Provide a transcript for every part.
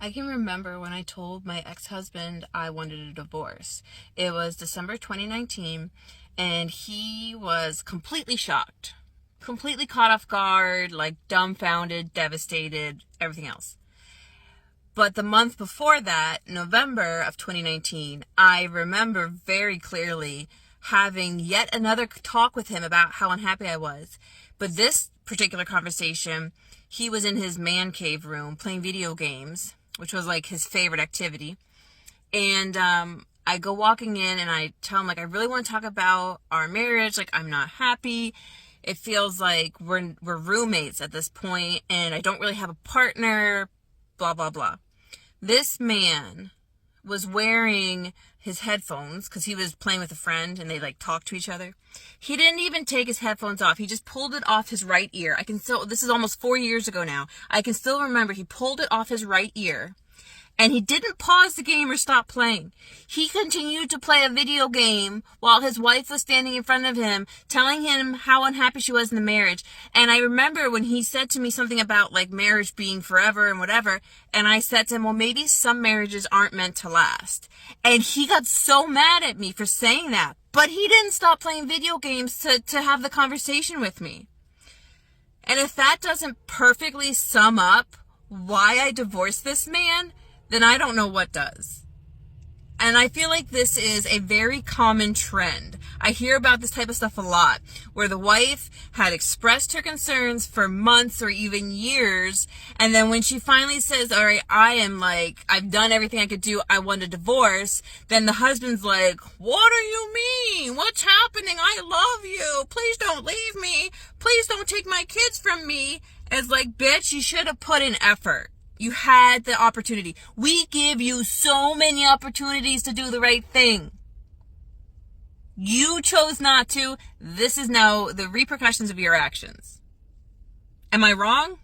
I can remember when I told my ex-husband I wanted a divorce. It was December 2019, and he was completely shocked, completely caught off guard, like dumbfounded, devastated, everything else. But the month before that, November of 2019, I remember very clearly having yet another talk with him about how unhappy I was. But this particular conversation, he was in his man cave room playing video games, which was like his favorite activity. And I go walking in and I tell him, like, I really want to talk about our marriage. Like, I'm not happy. It feels like we're roommates at this point, and I don't really have a partner, blah, blah, blah. This man was wearing his headphones because he was playing with a friend and they like talked to each other. He didn't even take his headphones off. He just pulled it off his right ear. This is almost 4 years ago now. I can still remember he pulled it off his right ear. And he didn't pause the game or stop playing. He continued to play a video game while his wife was standing in front of him, telling him how unhappy she was in the marriage. And I remember when he said to me something about like marriage being forever and whatever. And I said to him, well, maybe some marriages aren't meant to last. And he got so mad at me for saying that. But he didn't stop playing video games to have the conversation with me. And if that doesn't perfectly sum up why I divorced this man, then I don't know what does. And I feel like this is a very common trend. I hear about this type of stuff a lot, where the wife had expressed her concerns for months or even years, and then when she finally says, all right, I've done everything I could do, I want a divorce, then the husband's like, what do you mean? What's happening? I love you. Please don't leave me. Please don't take my kids from me. It's like, bitch, you should have put in effort. You had the opportunity. We give you so many opportunities to do the right thing. You chose not to. This is now the repercussions of your actions. Am I wrong?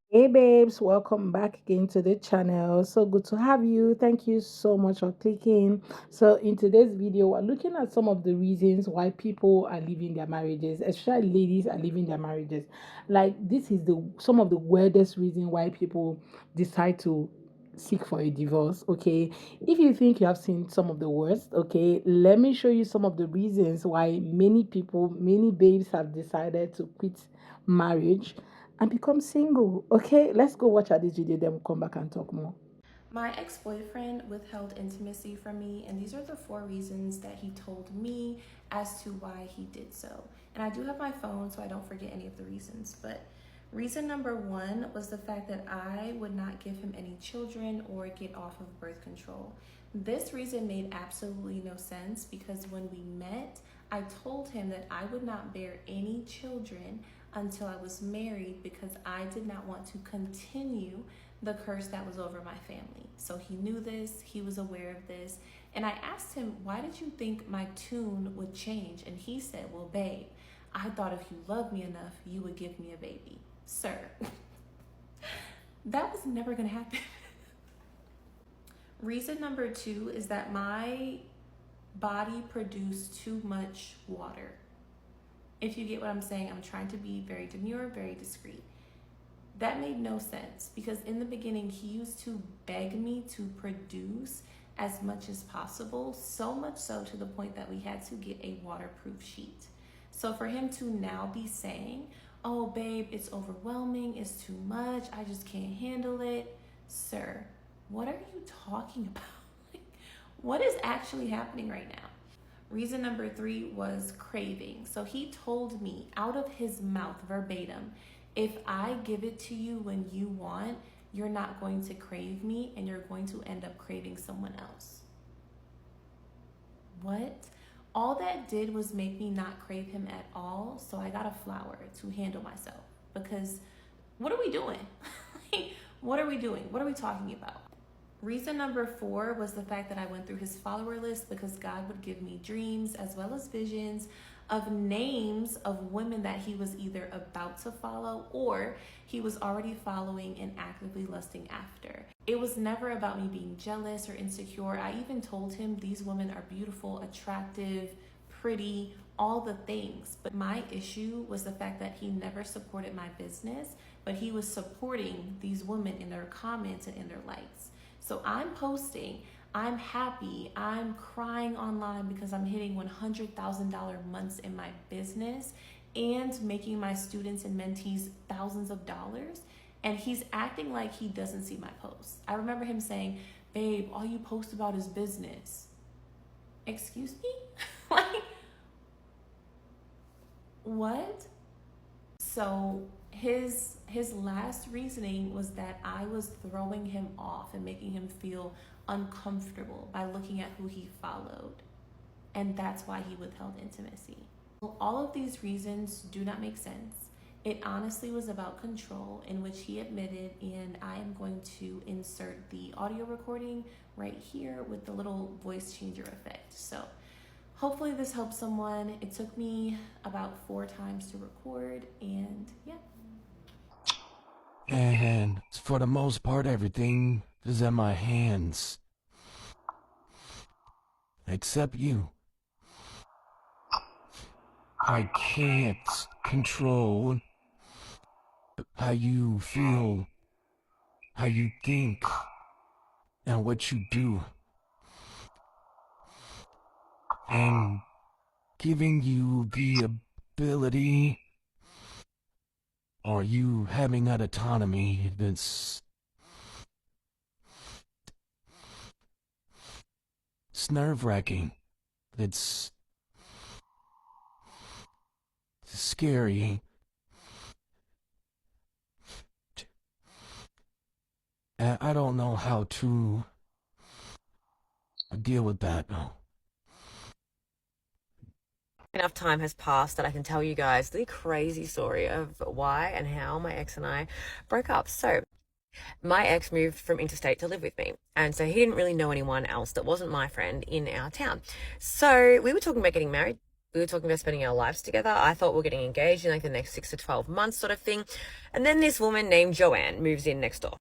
Hey babes, welcome back again to the channel. So good to have you. Thank you so much for clicking. So in today's video, we're looking at some of the reasons why people are leaving their marriages, especially ladies are leaving their marriages. Like this is the some of the weirdest reason why people decide to seek for a divorce. Okay, if you think you have seen some of the worst, okay, let me show you some of the reasons why many babes have decided to quit marriage and become single. Okay, let's go watch out this video, then we'll come back and talk more. My ex-boyfriend withheld intimacy from me, and these are the 4 reasons that he told me as to why he did so. And I do have my phone so I don't forget any of the reasons, but reason number 1 was the fact that I would not give him any children or get off of birth control. This reason made absolutely no sense because when we met, I told him that I would not bear any children until I was married because I did not want to continue the curse that was over my family. So he knew this, he was aware of this. And I asked him, why did you think my tune would change? And he said, well, babe, I thought if you loved me enough, you would give me a baby. Sir, that was never gonna happen. Reason number 2 is that my body produced too much water. If you get what I'm saying, I'm trying to be very demure, very discreet. That made no sense because in the beginning, he used to beg me to produce as much as possible, so much so to the point that we had to get a waterproof sheet. So for him to now be saying, oh, babe, it's overwhelming, it's too much, I just can't handle it. Sir, what are you talking about? What is actually happening right now? Reason number 3 was craving. So he told me out of his mouth verbatim, if I give it to you when you want, you're not going to crave me and you're going to end up craving someone else. What? All that did was make me not crave him at all. So I got a flower to handle myself because what are we doing? What are we doing? What are we talking about? Reason number 4 was the fact that I went through his follower list because God would give me dreams as well as visions of names of women that he was either about to follow or he was already following and actively lusting after. It was never about me being jealous or insecure. I even told him these women are beautiful, attractive, pretty, all the things. But my issue was the fact that he never supported my business but he was supporting these women in their comments and in their likes. So I'm posting, I'm happy, I'm crying online because I'm hitting $100,000 months in my business and making my students and mentees thousands of dollars. And he's acting like he doesn't see my posts. I remember him saying, babe, all you post about is business. Excuse me? Like, what? So his last reasoning was that I was throwing him off and making him feel uncomfortable by looking at who he followed. And that's why he withheld intimacy. Well, all of these reasons do not make sense. It honestly was about control, in which he admitted, and I am going to insert the audio recording right here with the little voice changer effect. So hopefully this helps someone. It took me about 4 times to record, and yeah. And for the most part, everything is in my hands. Except you. I can't control how you feel, how you think, and what you do. And giving you the ability, or you having that autonomy, it's nerve-wracking. It's scary. I don't know how to deal with that now. Enough time has passed that I can tell you guys the crazy story of why and how my ex and I broke up. So my ex moved from interstate to live with me, and so he didn't really know anyone else that wasn't my friend in our town. So we were talking about getting married. We were talking about spending our lives together. I thought we were getting engaged in like the next 6 to 12 months sort of thing. And then this woman named Joanne moves in next door.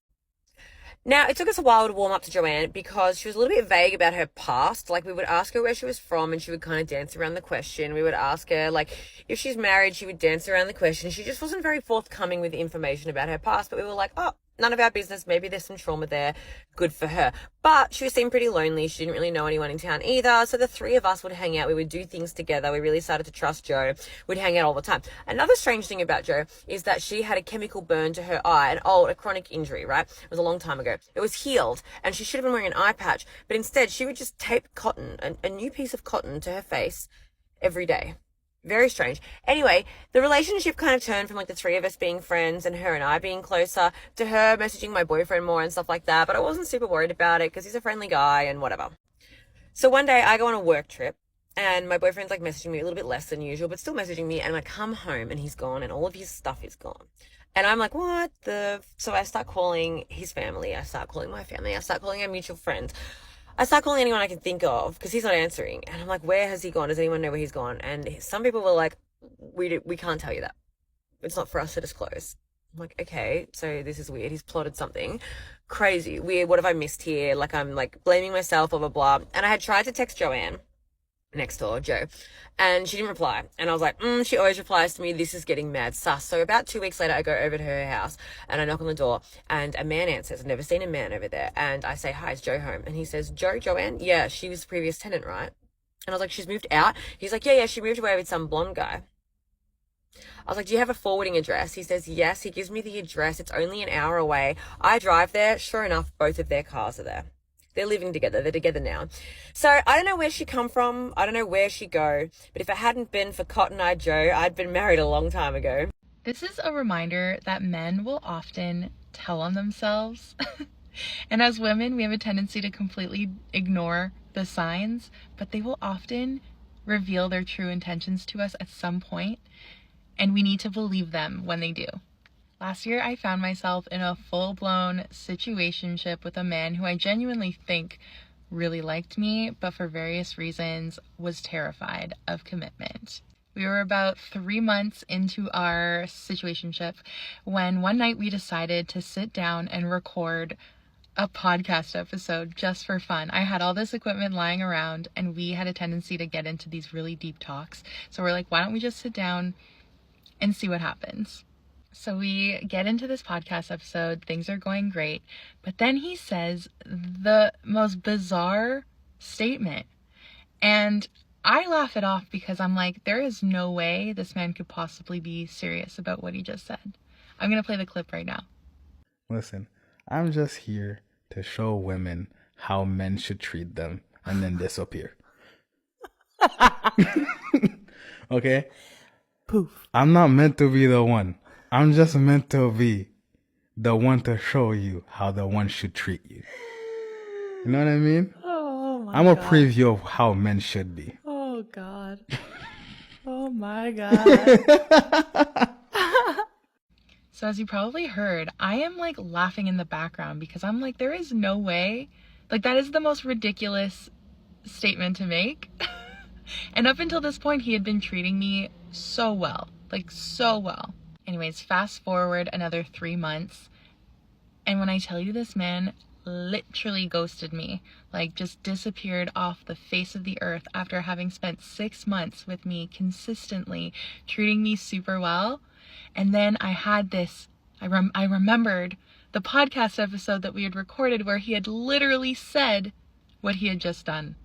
Now, it took us a while to warm up to Joanne because she was a little bit vague about her past. Like, we would ask her where she was from and she would kind of dance around the question. We would ask her, like, if she's married, she would dance around the question. She just wasn't very forthcoming with information about her past, but we were like, oh, none of our business. Maybe there's some trauma there. Good for her. But she seemed pretty lonely. She didn't really know anyone in town either. So the 3 of us would hang out. We would do things together. We really started to trust Jo. We'd hang out all the time. Another strange thing about Jo is that she had a chemical burn to her eye, a chronic injury, right? It was a long time ago. It was healed and she should have been wearing an eye patch, but instead she would just tape cotton, a new piece of cotton to her face every day. Very strange. Anyway, the relationship kind of turned from like the 3 of us being friends and her and I being closer to her messaging my boyfriend more and stuff like that. But I wasn't super worried about it because he's a friendly guy and whatever. So one day I go on a work trip and my boyfriend's like messaging me a little bit less than usual, but still messaging me. And I come home and he's gone and all of his stuff is gone. And I'm like, what the? So I start calling his family. I start calling my family. I start calling our mutual friends. I start calling anyone I can think of because he's not answering. And I'm like, where has he gone? Does anyone know where he's gone? And some people were like, we can't tell you that. It's not for us to disclose. I'm like, okay, so this is weird. He's plotted something crazy, weird. What have I missed here? Like, I'm like blaming myself, blah, blah, blah. And I had tried to text Joanne next door, Jo, and she didn't reply. And I was like, she always replies to me. This is getting mad sus. So about 2 weeks later, I go over to her house and I knock on the door and a man answers. I've never seen a man over there. And I say, hi, is Jo home? And he says, Joanne? Yeah, she was the previous tenant, right? And I was like, she's moved out? He's like, yeah, she moved away with some blonde guy. I was like, do you have a forwarding address? He says, yes. He gives me the address. It's only an hour away. I drive there. Sure enough, both of their cars are there. They're living together. They're together now. So I don't know where she come from. I don't know where she go. But if it hadn't been for Cotton Eye Joe, I'd been married a long time ago. This is a reminder that men will often tell on themselves. And as women, we have a tendency to completely ignore the signs, but they will often reveal their true intentions to us at some point, and we need to believe them when they do. Last year, I found myself in a full-blown situationship with a man who I genuinely think really liked me, but for various reasons was terrified of commitment. We were about 3 months into our situationship when one night we decided to sit down and record a podcast episode just for fun. I had all this equipment lying around and we had a tendency to get into these really deep talks. So we're like, why don't we just sit down and see what happens? So we get into this podcast episode, things are going great, but then he says the most bizarre statement. And I laugh it off because I'm like, there is no way this man could possibly be serious about what he just said. I'm going to play the clip right now. Listen, I'm just here to show women how men should treat them and then disappear. Okay? Poof. I'm not meant to be the one. I'm just meant to be the one to show you how the one should treat you. You know what I mean? Oh my I'm a God. preview of how men should be. Oh God. Oh my God. So as you probably heard, I am like laughing in the background because I'm like, there is no way. Like, that is the most ridiculous statement to make. And up until this point, he had been treating me so well, like so well. Anyways, fast forward another 3 months. And when I tell you, this man literally ghosted me, like just disappeared off the face of the earth after having spent 6 months with me consistently, treating me super well. And then I had this, I remembered the podcast episode that we had recorded where he had literally said what he had just done.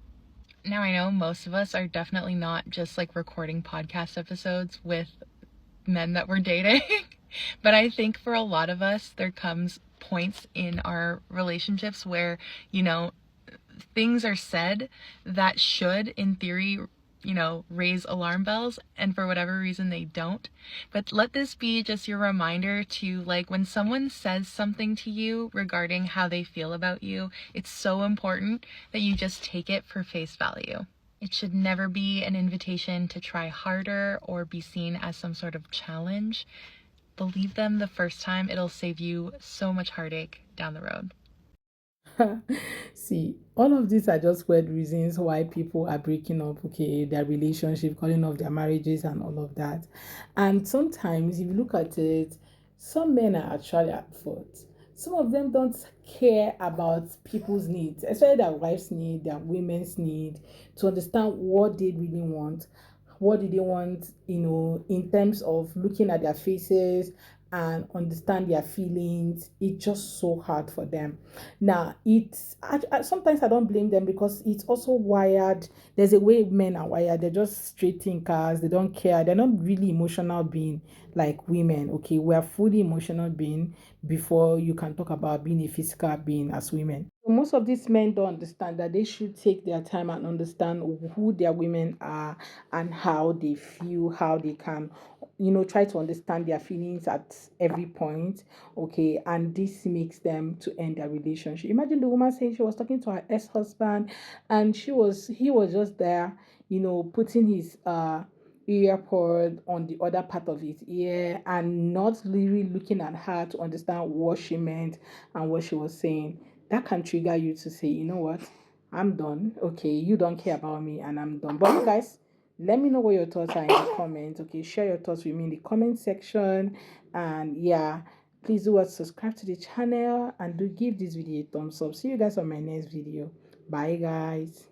Now, I know most of us are definitely not just like recording podcast episodes with men that we're dating, but I think for a lot of us, there comes points in our relationships where, you know, things are said that should, in theory, you know, raise alarm bells, and for whatever reason they don't. But let this be just your reminder to, like, when someone says something to you regarding how they feel about you, it's so important that you just take it for face value. It should never be an invitation to try harder or be seen as some sort of challenge. Believe them the first time, it'll save you so much heartache down the road. See, all of these are just weird reasons why people are breaking up, okay, their relationship, calling off their marriages and all of that. And sometimes, if you look at it, some men are actually at fault. Some of them don't care about people's needs, especially their wives' need, their women's need, to understand what they really want. What do they want, in terms of looking at their faces and understand their feelings. It's just so hard for them. Now, sometimes I don't blame them because it's also wired. There's a way men are wired. They're just straight thinkers. They don't care. They're not really emotional being like women. Okay, we're fully emotional being before you can talk about being a physical being as women. Most of these men don't understand that they should take their time and understand who their women are and how they feel, how they can, try to understand their feelings at every point. Okay, and this makes them to end their relationship. Imagine the woman saying she was talking to her ex-husband and he was just there, putting his earpod on the other part of his ear and not really looking at her to understand what she meant and what she was saying. That can trigger you to say, you know what, I'm done. Okay, you don't care about me and I'm done. But you guys, let me know what your thoughts are in the comments. Okay, share your thoughts with me in the comment section. And yeah, please do subscribe to the channel and do give this video a thumbs up. See you guys on my next video. Bye guys.